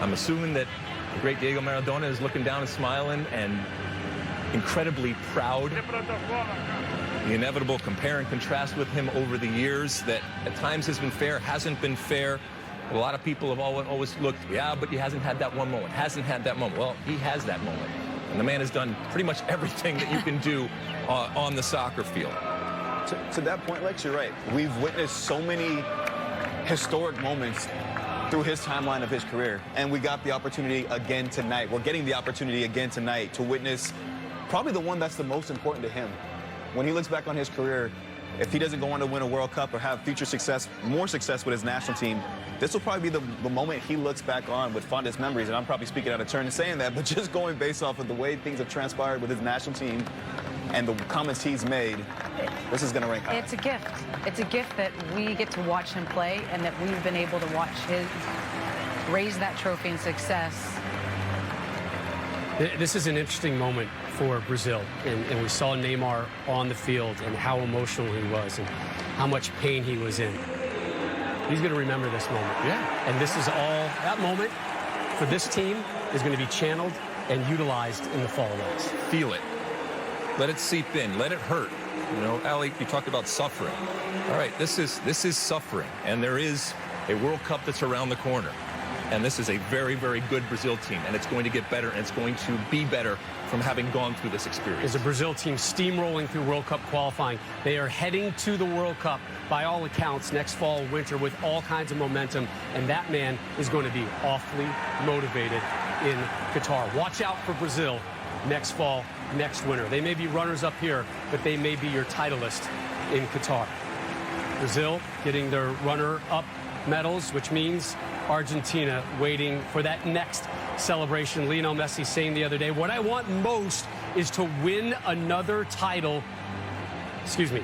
I'm assuming that the great Diego Maradona is looking down and smiling and incredibly proud. The inevitable compare and contrast with him over the years that at times has been fair, hasn't been fair. A lot of people have always looked, yeah, but he hasn't had that one moment, hasn't had that moment. Well, he has that moment. And the man has done pretty much everything that you can do on the soccer field. To that point, Lex, you're right. We've witnessed so many historic moments through his timeline of his career. And we got the opportunity again tonight. We're getting the opportunity again tonight to witness probably the one that's the most important to him. When he looks back on his career, if he doesn't go on to win a World Cup or have future success, more success with his national team, this will probably be the moment he looks back on with fondest memories. And I'm probably speaking out of turn in saying that, but just going based off of the way things have transpired with his national team and the comments he's made, this is going to rank high. It's a gift. It's a gift that we get to watch him play and that we've been able to watch his raise that trophy in success. This is an interesting moment for Brazil, and we saw Neymar on the field and how emotional he was and how much pain he was in. He's going to remember this moment. Yeah. And this is all, that moment for this team is going to be channeled and utilized in the fall Olympics. Feel it. Let it seep in. Let it hurt. You know, Ali, you talked about suffering. All right, this is suffering, and there is a World Cup that's around the corner. And this is a very, very good Brazil team, and it's going to get better, and it's going to be better from having gone through this experience. Is a Brazil team steamrolling through World Cup qualifying. They are heading to the World Cup, by all accounts, next fall, winter, with all kinds of momentum, and that man is going to be awfully motivated in Qatar. Watch out for Brazil next fall, next winter. They may be runners up here, but they may be your titleist in Qatar. Brazil getting their runner-up medals, which means Argentina waiting for that next celebration. Lionel Messi saying the other day, what I want most is to win another title. Excuse me.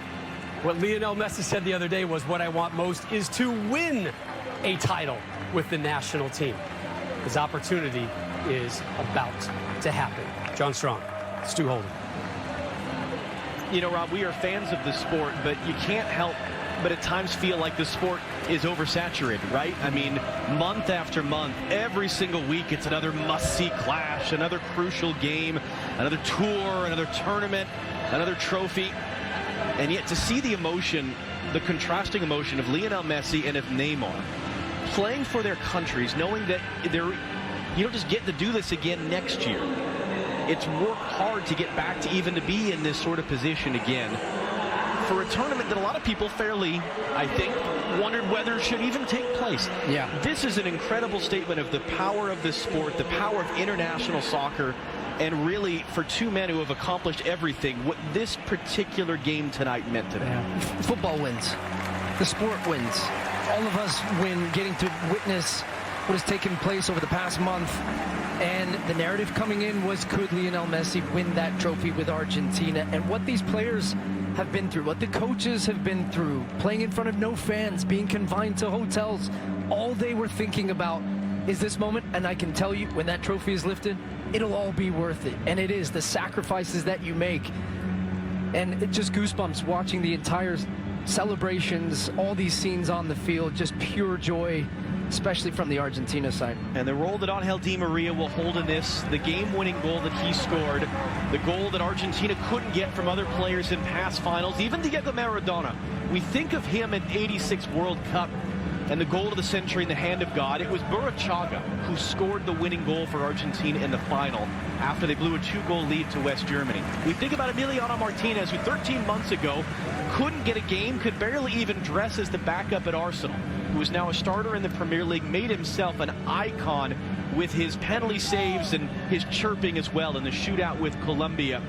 What Lionel Messi said the other day was, what I want most is to win a title with the national team. His opportunity is about to happen. John Strong, Stu Holden. You know, Rob, we are fans of the sport, but you can't help but at times feel like the sport is oversaturated, right? I mean, month after month, every single week, it's another must-see clash, another crucial game, another tour, another tournament, another trophy. And yet to see the emotion, the contrasting emotion of Lionel Messi and of Neymar playing for their countries, knowing that you don't just get to do this again next year. It's worked hard to get back to even to be in this sort of position again for a tournament that a lot of people fairly, I think, wondered whether it should even take place. Yeah. This is an incredible statement of the power of this sport, the power of international soccer, and really for two men who have accomplished everything, what this particular game tonight meant to them. Yeah. Football wins. The sport wins. All of us win getting to witness what has taken place over the past month. And the narrative coming in was, could Lionel Messi win that trophy with Argentina? And what these players have been through, what the coaches have been through, playing in front of no fans, being confined to hotels, all they were thinking about is this moment. And I can tell you, when that trophy is lifted, it'll all be worth it. And it is, the sacrifices that you make. And it just goosebumps watching the entire celebrations, all these scenes on the field, just pure joy, especially from the Argentina side. And the role that Angel Di Maria will hold in this, the game-winning goal that he scored, the goal that Argentina couldn't get from other players in past finals, even Diego Maradona. We think of him in '86 World Cup and the goal of the century in the hand of God. It was Burruchaga who scored the winning goal for Argentina in the final after they blew a 2-goal lead to West Germany. We think about Emiliano Martinez, who 13 months ago couldn't get a game, could barely even dress as the backup at Arsenal, who is now a starter in the Premier League, made himself an icon with his penalty saves and his chirping as well in the shootout with Colombia.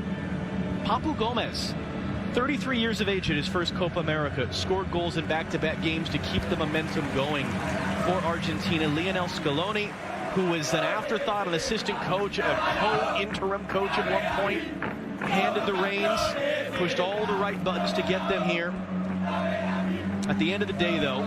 Papu Gomez, 33 years of age at his first Copa America, scored goals in back-to-back games to keep the momentum going for Argentina. Lionel Scaloni, who was an afterthought, an assistant coach, a co-interim coach at one point, handed the reins, pushed all the right buttons to get them here. At the end of the day, though,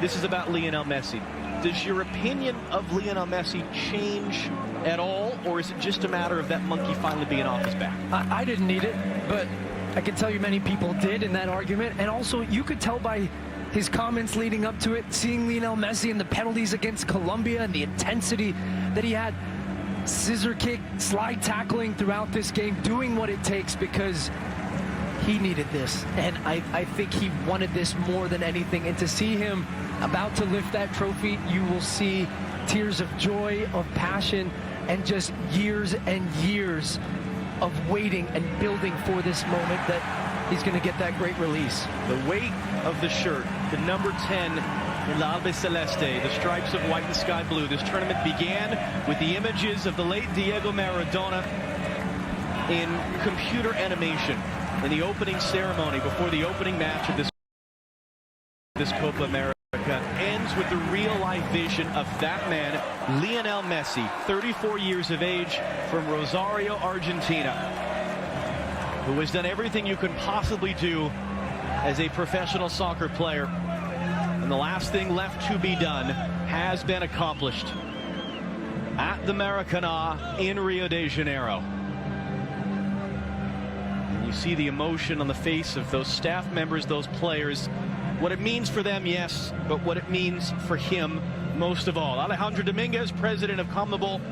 this is about Lionel Messi. Does your opinion of Lionel Messi change at all, or is it just a matter of that monkey finally being off his back? I didn't need it, but I can tell you many people did in that argument. And also, you could tell by his comments leading up to it, seeing Lionel Messi and the penalties against Colombia and the intensity that he had, scissor kick, slide tackling throughout this game, doing what it takes because he needed this. And I think he wanted this more than anything. And to see him about to lift that trophy, you will see tears of joy, of passion, and just years and years of waiting and building for this moment that he's going to get that great release. The weight of the shirt, the number 10 in La Albe Celeste, the stripes of white and sky blue. This tournament began with the images of the late Diego Maradona in computer animation in the opening ceremony before the opening match of this Copa America. Ends with the real-life vision of that man, Lionel Messi, 34 years of age, from Rosario, Argentina, who has done everything you can possibly do as a professional soccer player. And the last thing left to be done has been accomplished at the Maracanã in Rio de Janeiro. And you see the emotion on the face of those staff members, those players. What it means for them, yes, but what it means for him most of all. Alejandro Dominguez, president of CONMEBOL,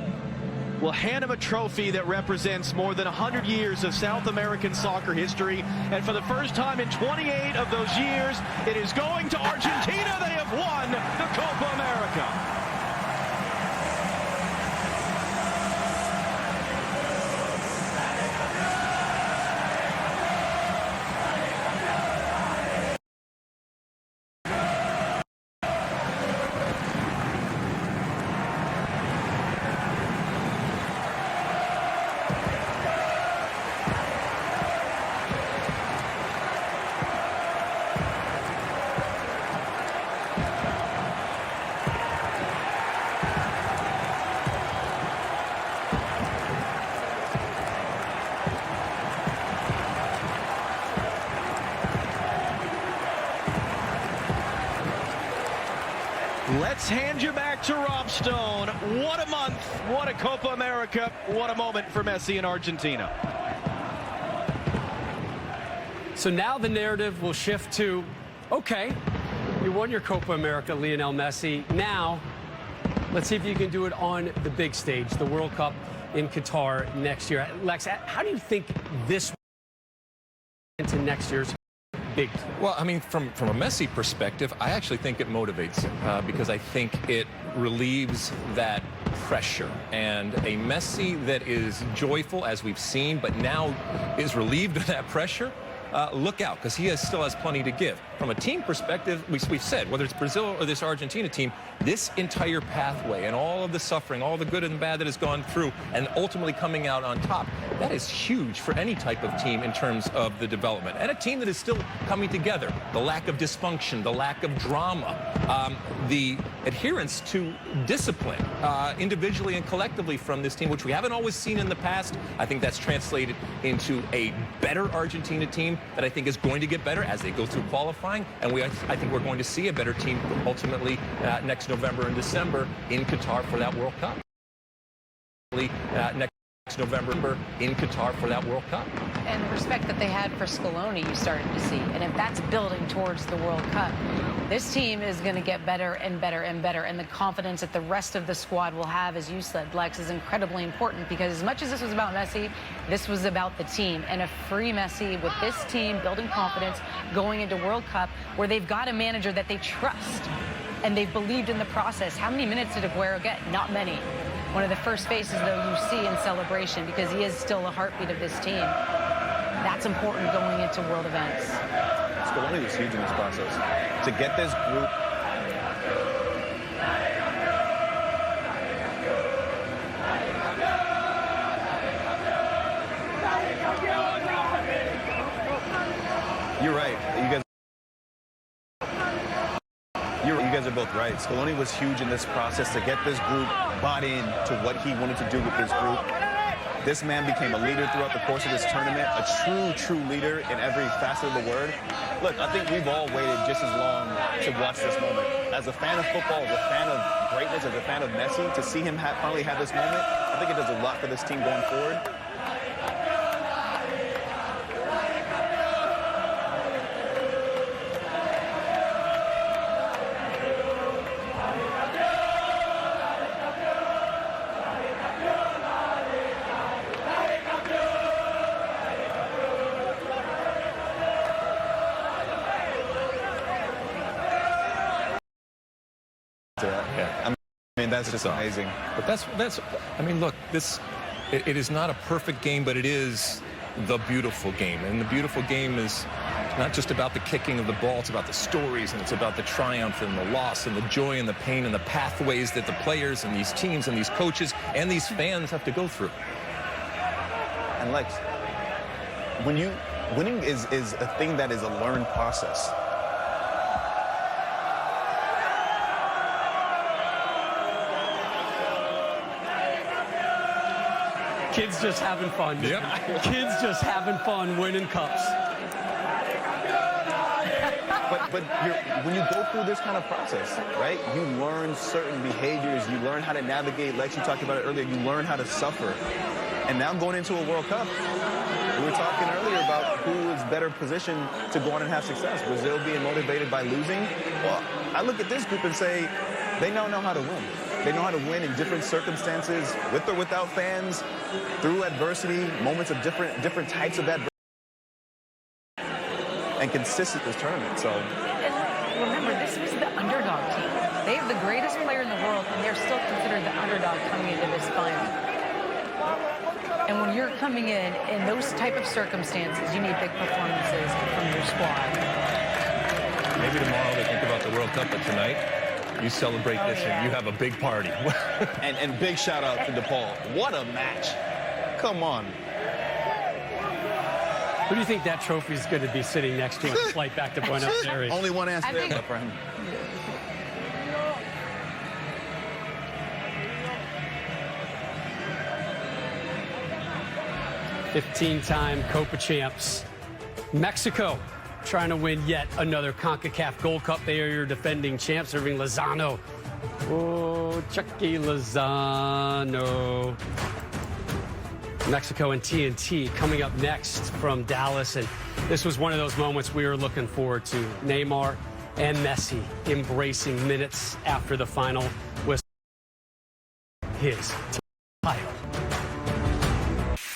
will hand him a trophy that represents more than 100 years of South American soccer history. And for the first time in 28 of those years, it is going to Argentina. They have won the Copa America. Let's hand you back to Rob Stone. What a month, what a Copa America, what a moment for Messi in Argentina. So now the narrative will shift to, okay, you won your Copa America, Lionel Messi. Now, let's see if you can do it on the big stage, the World Cup in Qatar next year. Lex, how do you think this into next year's big? Well, I mean, from a Messi perspective, I actually think it motivates him because I think it relieves that pressure. And a Messi that is joyful, as we've seen, but now is relieved of that pressure, look out, because he still has plenty to give. From a team perspective, we've said, whether it's Brazil or this Argentina team, this entire pathway and all of the suffering, all the good and bad that has gone through, and ultimately coming out on top, that is huge for any type of team in terms of the development. And a team that is still coming together. The lack of dysfunction, the lack of drama, the adherence to discipline individually and collectively from this team, which we haven't always seen in the past. I think that's translated into a better Argentina team that I think is going to get better as they go through qualifying. And I think we're going to see a better team ultimately next November and December in Qatar for that World Cup. Next November in Qatar for that World Cup. And the respect that they had for Scaloni, you started to see. And if that's building towards the World Cup, this team is going to get better and better and better. And the confidence that the rest of the squad will have, as you said, Lex, is incredibly important, because as much as this was about Messi, this was about the team. And a free Messi with this team building confidence going into World Cup, where they've got a manager that they trust and they've believed in the process. How many minutes did Aguero get? Not many. One of the first faces, though, you see in celebration, because he is still a heartbeat of this team. That's important going into world events. Scaloni was huge in this process. To get this group You're right. You guys are both right. Scaloni was huge in this process to get this group bought in to what he wanted to do with this group. This man became a leader throughout the course of this tournament, a true leader in every facet of the word. Look, I think we've all waited just as long to watch this moment. As a fan of football, as a fan of greatness, as a fan of Messi, to see him finally have this moment, I think it does a lot for this team going forward. That's just amazing. But that's. I mean, look, it is not a perfect game, but it is the beautiful game. And the beautiful game is not just about the kicking of the ball. It's about the stories, and it's about the triumph and the loss and the joy and the pain and the pathways that the players and these teams and these coaches and these fans have to go through. And Lex, winning is a thing that is a learned process. Kids just having fun. Yep. Kids just having fun winning cups. But when you go through this kind of process, right, you learn certain behaviors. You learn how to navigate. Lex, you talked about it earlier. You learn how to suffer. And now going into a World Cup, we were talking earlier about who is better positioned to go on and have success. Brazil being motivated by losing. Well, I look at this group and say they now know how to win. They know how to win in different circumstances, with or without fans, through adversity, moments of different types of adversity, and consistent this tournament. So, and remember, this was the underdog team. They have the greatest player in the world, and they're still considered the underdog coming into this final. And when you're coming in those type of circumstances, you need big performances from your squad. Maybe tomorrow they think about the World Cup, but tonight you celebrate this and you have a big party. and big shout out to DePaul. What a match. Come on. Who do you think that trophy is going to be sitting next to on the flight back to Buenos Aires? Only one answer there, my friend. 15-time Copa champs. Mexico trying to win yet another CONCACAF Gold Cup. They are your defending champs, serving Lozano. Oh, Chucky Lozano. Mexico and TNT coming up next from Dallas. And this was one of those moments we were looking forward to. Neymar and Messi embracing minutes after the final with his team.